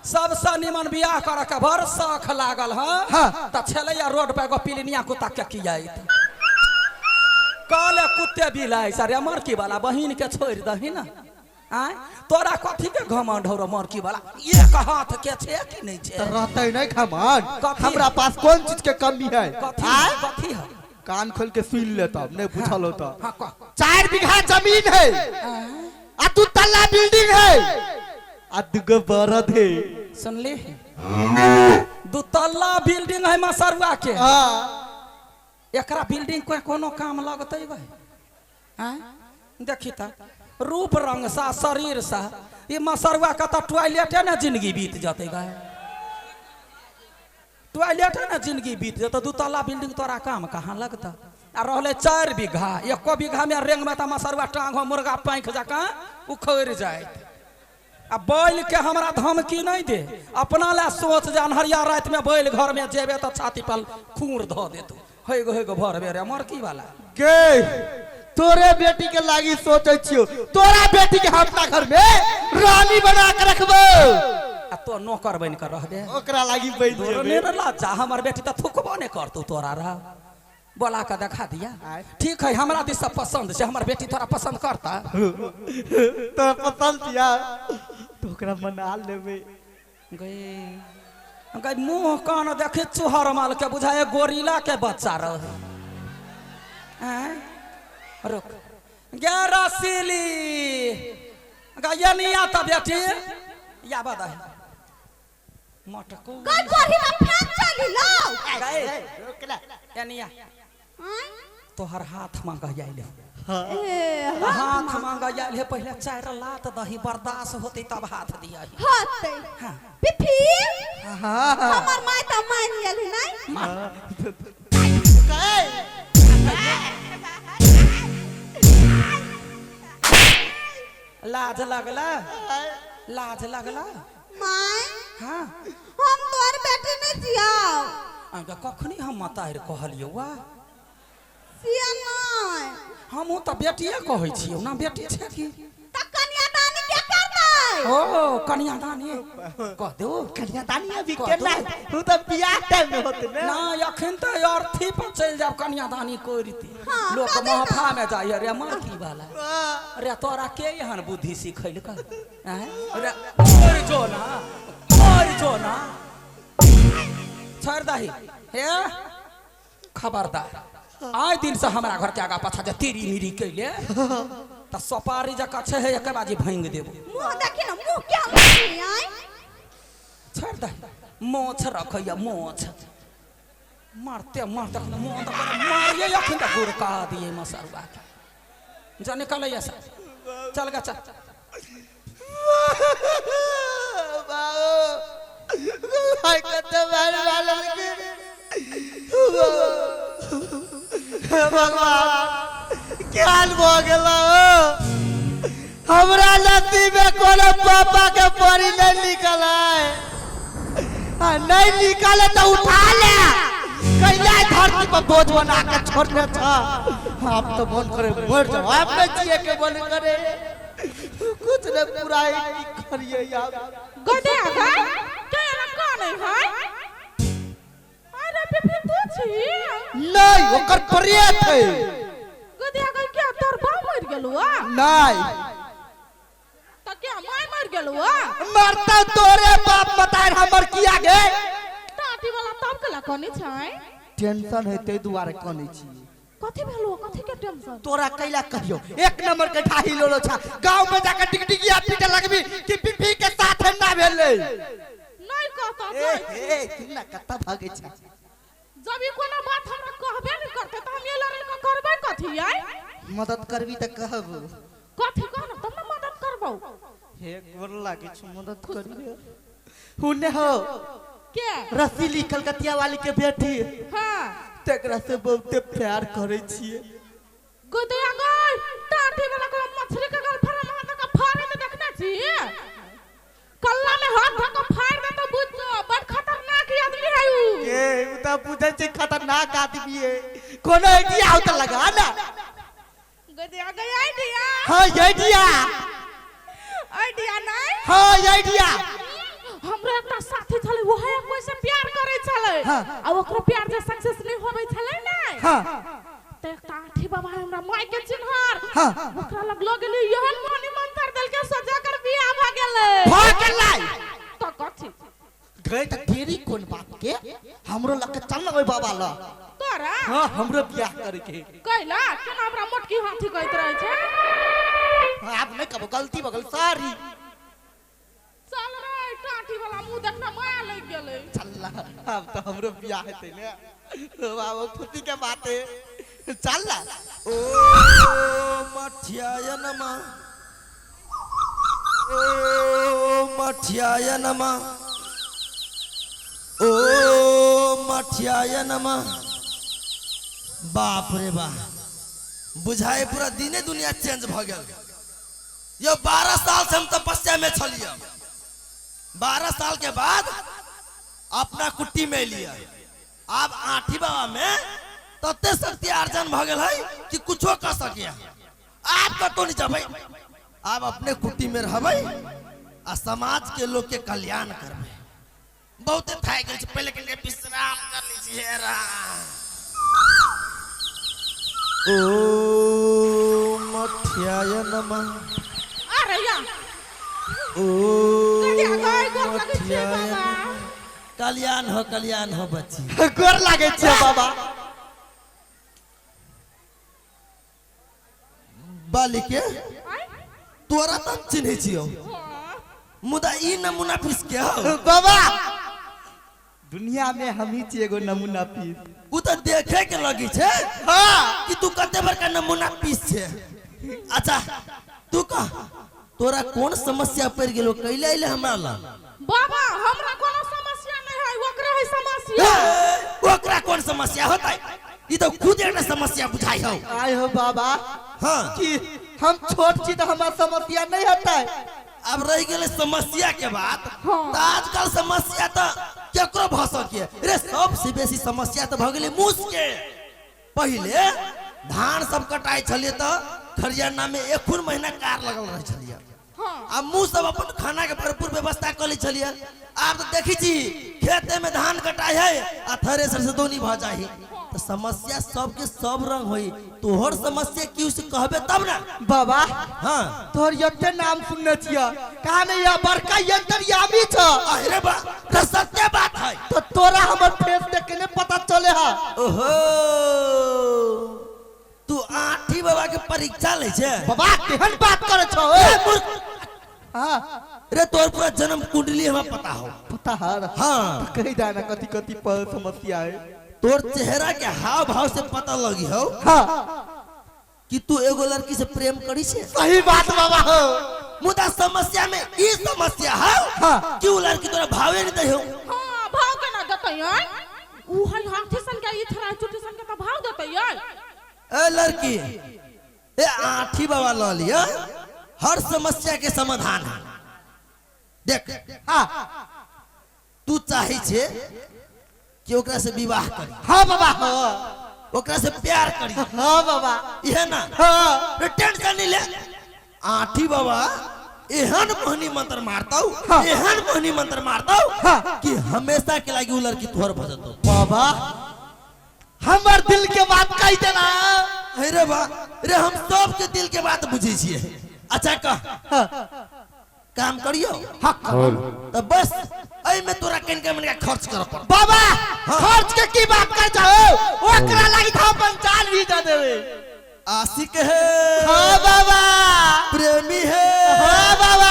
सबसे निमन बियाह कर के भर शौख लागल हाँ त छलैया रोड पे एगो पिलनिया कुत्ता के किया काले कुत्ते बिलाई सारे मरकी वाला बहिन के छोड़ दही ना आय तोरा कथी के घमंड हो मरकी वाला एक हाथ के छे कि नहीं छे रहते नहीं घमंड हमरा पास कौन चीज के कमी है कथी है कान खोल के सुन लेता नहीं पूछल होता हाँ 4 बीघा जमीन है आ 2 तल्ला बिल्डिंग है आ 2 बरद है सुन ली 2 तल्ला बिल्डिंग है मसरुआ के एकरा बिल्डिंग को कोनो काम लगते भाई देखी त रूप रंग सा शरीर सा ये मसरुआ का तो टॉयलेट है ना जिंदगी बीत जाते भाई टॉयलेट है ना जिंदगी बीत जाता 2 तल्ला बिल्डिंग तोरा काम कहाँ लगता आ रहले 4 बीघा 1 बीघा में रेंग में तो मसरुआ टांग मुर्गा पैंख जाका उखड़ जाए आ बैल के हमरा धमकी नहीं दे अपना ला सोच जे अनहरिया रात में बैल घर में जेबे तो छाती पर खूर धो दे तू हेगो भर बेरे मरकी वाला के तोरे बेटी के लागी सोचे छियो तोरा बेटी के अपना घर में रानी बना के रखबो आ तो नौकर बन कर रहबे ओकरा लागी बैठ जेबे ने लाजा हमर बेटी त थुकबो ने करतू तोरा रह बोला के दिखा दिया ठीक है हमरा दिस पसंद से हमर बेटी तोरा पसंद करता तो पसंद दिया तो ओकरा मना लेबे गई मुंह कान देखे चुहर माल के बुझाए गोरिल्ला के बच्चा रहे रुक गे रसीली ये नहीं आता बेटी या बता मटको कई कोही में फेंक चली लो गए यानिया तोहर हाथ मांगा जाइले हाथ मांगा जाइले पहले 4 लात दही बर्दाश्त होते तब हाथ दिया होते पिपी हमर माय त मान गेली नहीं लाज लगला माय हाँ हम तोर बेटी नहीं जियाओ आगा कखनी हम मतार कहलियो वा सिया नहीं हम तो बेटिए कहै छियो ना बेटी छै की त कन्यादानी के करतै ओ कन्यादानी कह दो कन्यादानी अभी केना तू तो बियाह टाइम में होते ना अखन त अर्थी पर चल जाब कन्यादानी करती लोग महफा में जाय रे मरकी वाला अरे तोरा के एहन बुद्धि सिखैल का अरे मर जो ना छोड़ दही हे खबरदार आज दिन से हमारा घर के आगा पछा जे तेरी मेरी कैले त सपारी जका छे है एक बाजी भांग देबो मुंह देखि न मुंह क्या मारी आई छोड़ दे मोछ रखैया मोछ मारते मुंह त मारिए अखन त गुरका दिए मसरुआ के जा निकल ऐसा चल गा चल हाय कते मारे वाला के भगवान क्या हो गेला हमरा नसीब में कोनो पापा के परी नहीं निकला नहीं निकाले तो उठा ले कैला धरती पर बोझ बना के छोड़ने था आप तो बंद करे मर जाओ आप नहीं जिए के बंद करे कुछ न पूरा करिए यार गडे आगा के कौन है अरे पिपी तू छी नहीं ओकर प्रेत है गडे आगा क्या तोर बाप मर गेलुआ नहीं त क्या माय मर गेलुआ मरता तोरे बाप बताए हमर किया गे टाटी वाला तब कला कोनी छै टेंशन है ते दुआरे कोनी छी कथि भेलु कथि के टेंशन तोरा कैला कहियो 1 नंबर के ढाही लोलो छा गांव में जाकर टिकटिकिया पीटे लगबी कि पिपी के साथ ना भेले नहीं कहता ए कितना कत्ता भागे छा जब ई कोनो बात हमरा कहबे नहीं करते त हम ये लड़े को करबे कथि आई मदद करबी त कहब कथि कहना तब ना मदद करबो हे गोर लागे छ मदद करबी हुने हो के रसीली कलकतिया वाली के बेटी हां तेकरा से बहुते प्यार करे छिए गोदया गई टाटी वाला को मछली के गल फरा हाथ का फाड़े तो देखना छी कल्ला में हाथ धक फाड़ दे तो बुझ बड़ खतरनाक आदमी है उ ए उ त बुझे छै खतरनाक आदमी है कोनो आइडिया हो त लगा ना गोदया गई आइडिया हां आइडिया आइडिया नहीं हां आइडिया हमरा एकटा साथी छले ओहे कोई से प्यार करे छले हाँ। आ ओकरो प्यार जे सक्सेस नहीं होबै छले नै हाँ त एकटा आठी बाबा हमरा माय के चिन्हर हाँ ओकरा लग ल गेली यहन मोनी मंत्र देल के सजा कर बियाह भ गेलै भागलै त कथि गए त तेरी कोन बात के हमरो लग के चल ओइ बाबा ल तोरा हां हमरो बियाह करे के कैला केना हमरा मोटकी हाथी कहत रहे छै आप नहीं कबो गलती बगल सारी चल रे टाटी वाला मुंह देखना माया लग गेलै चल अब तो हमरो बियाह हेतै ने बाबा खुशी के बात है चल ला ओ मठियाय नमः ओ मठियाय नमः ओ मठियाय नमः बाप रे बाप बुझाए पूरा दिने दुनिया चेंज भ गेल यो 12 साल से हम तपस्या में छलिए 12 साल के बाद अपना कुट्टी में लिया अब आठी बाबा में तते शक्ति अर्जन भ गेल है कि कुछो कर सकिया आप कतो नहीं जबै आप अपने कुटी में रहबै आ समाज के लोग के कल्याण करबै बहुत थाक गेल छै पहले के लिए विश्राम कर लीजिए रा ओ मठियाय नमः अरे या ओ कन्या गाय गोर लगे छै मठियाय बाबा कल्याण हो बच्ची गोर लागे छै बाबा बालिके आय तोरा त चिन्है छियो मुदा ई नमूना पीस के हो बाबा दुनिया में हम ही छी एगो नमूना पीस उ त देखे के लगी छे हां कि तू कते बड़का नमूना पीस छे अच्छा तू कह तोरा कौन समस्या पड़ गेलो कैले आइले हमरा ला बाबा हमरा कोनो समस्या नहीं है ओकरा है समस्या ओकरा कौन समस्या होता है ई तो खुद एक समस्या बुझाई हो आय हो बाबा हां कि हम छोट छी तो हमारा समस्या नहीं होता है अब रह गेले समस्या के बात हाँ। त आजकल समस्या त केकरो भ सके रे सबसे बेसी समस्या त भ गेले मूस के पहिले धान सब कटाई छलिए त खरियाना में 1 महीना कार लगल रह छलिए हां अब मुँह सब अपन खाना के भरपूर व्यवस्था कर ली छलिए आप तो देखी छी खेते में धान कटाई है आ थ्रेसर से दोनी भ जाही तो समस्या सबके सब रंग होई तोहर समस्या क्यों से कहबे तब ना बाबा हां तोहर यते नाम सुनने छिया कहा में या बड़का यंत्रयामी छ अरे बा तो सत्य बात है तो तोरा हमर फेस देख के ने पता चले हा ओहो तू आठी बाबा के परीक्षा ले छे बाबा केहन बात करे छो ए मूर्ख हां रे तोर पूरा जन्म कुंडली हमरा पता हो पता है हां कही जाना कथी कथी पर समस्या है तोर चेहरा के हाव भाव से पता लगी हो हां कि तू एगो लड़की से प्रेम करी छे सही बात बाबा हो मुदा समस्या में ई समस्या है हाँ। कि वो लड़की तोरा भावे नहीं दे हो हां भाव केना देतै उ है हाथी सन के ई थरा चुटी सन के त भाव देतै ए लड़की ए आठी बाबा ल लिया हर समस्या के समाधान है देख हां तू चाहे छे कि ओकरा से विवाह करी हां बाबा हो ओकरा से प्यार करी हां बाबा इहे ना हां रे टेंशन नहीं ले आठी बाबा एहन मोहनी मंत्र मारता हाँ। एहन मोहनी मंत्र मारता हाँ। कि हमेशा के लागी उ लड़की तोहर भजतो बाबा हमर दिल के बात कह देना अरे बा रे हम सब के दिल के बात बुझे छिए अच्छा कह काम करियो तो बस एई में तोरा कन के मन का खर्च कर पड़ बाबा खर्च के की बात कर जाओ ओकरा लागि था पंचाल भी दे देवे आशिक है हां बाबा प्रेमी है हां बाबा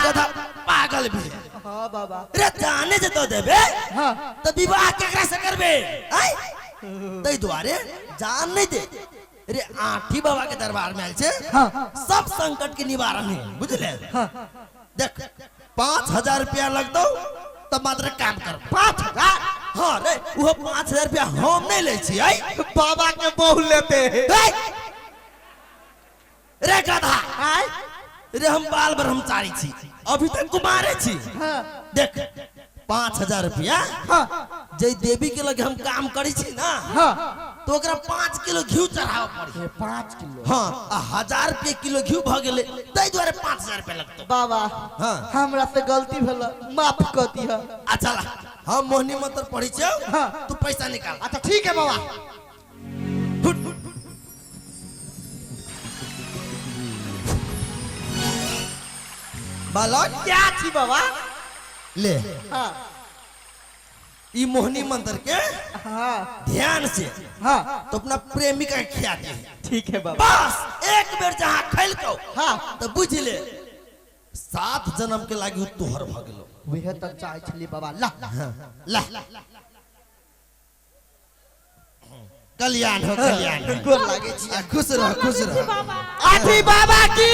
तथा पागल भी है हां बाबा रे जाने जे तो देबे हां तो विवाह केकरा से करबे आई तै द्वारे जान नहीं दे रे आठी बाबा के दरबार में आल छे हां सब संकट के निवारण है बुझले हां देख 5000 रुपया लगतो तब मात्र काम कर 5000 हां रे वो 5000 रुपया हम नहीं ले छी आई बाबा के बहु लेते हैं रे गधा आय रे हम बाल ब्रह्मचारी छी अभी तक कुमारे छी हां देख 5,000 रुपया जे देवी के लगे हम काम करी छी ना तो ओकरा 5 किलो घी चढ़ाव पड़ी 5 किलो हाँ 1,000 रुपया किलो घी भ गेले तै द्वारे 5,000 रुपया लगतो बाबा हमरा से गलती भेल माफ कर दिया। अच्छा हम मोहनी मंत्र पढ़ी छौ तू पैसा निकाल। अच्छा ठीक है बाबा। बालक क्या थी बाबा? ले हाँ ई मोहनी मंत्र के ध्यान से तो अपना प्रेमिका के खिया दे। ठीक है बाबा। बस एक बेर जहाँ खैल को तो बुझ ले 7 जन्म के लागी तोहर भ गेलो। वह तो चाहे छली बाबा ला ला कल्याण हो कल्याण हो। गोर लागे छी। खुश रह खुश रह। आठी बाबा की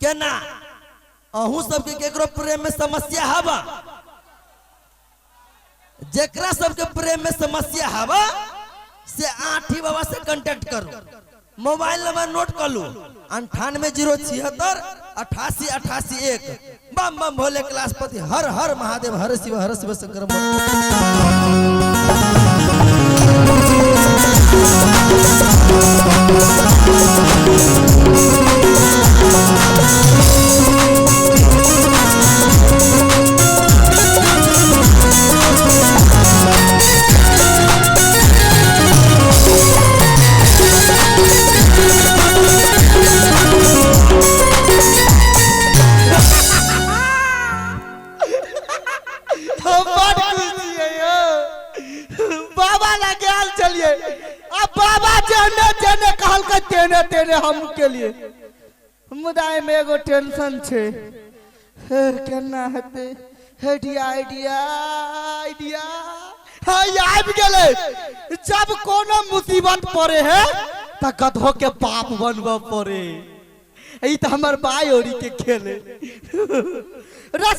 केना अहू सबके केकरो प्रेम में समस्या हवा जेकरा सबके प्रेम में समस्या हवा से आठी बाबा से कांटेक्ट करो। मोबाइल नंबर नोट कर लो 98 076 88 88 1। बम बम भोले कैलाशपति हर हर महादेव हर शिव शंकर। बाबा लगे आल चलिए। अब बाबा जने जने कहल के तेने तेने हम के लिए मुदाय में एगो टेंशन छे केना हेते आइडिया आइडिया आइडिया हां आबि गेले। जब कोनो मुसीबत पड़े है त गधो के बाप बनबो पड़े। ई त हमर भाई ओरी के खेले।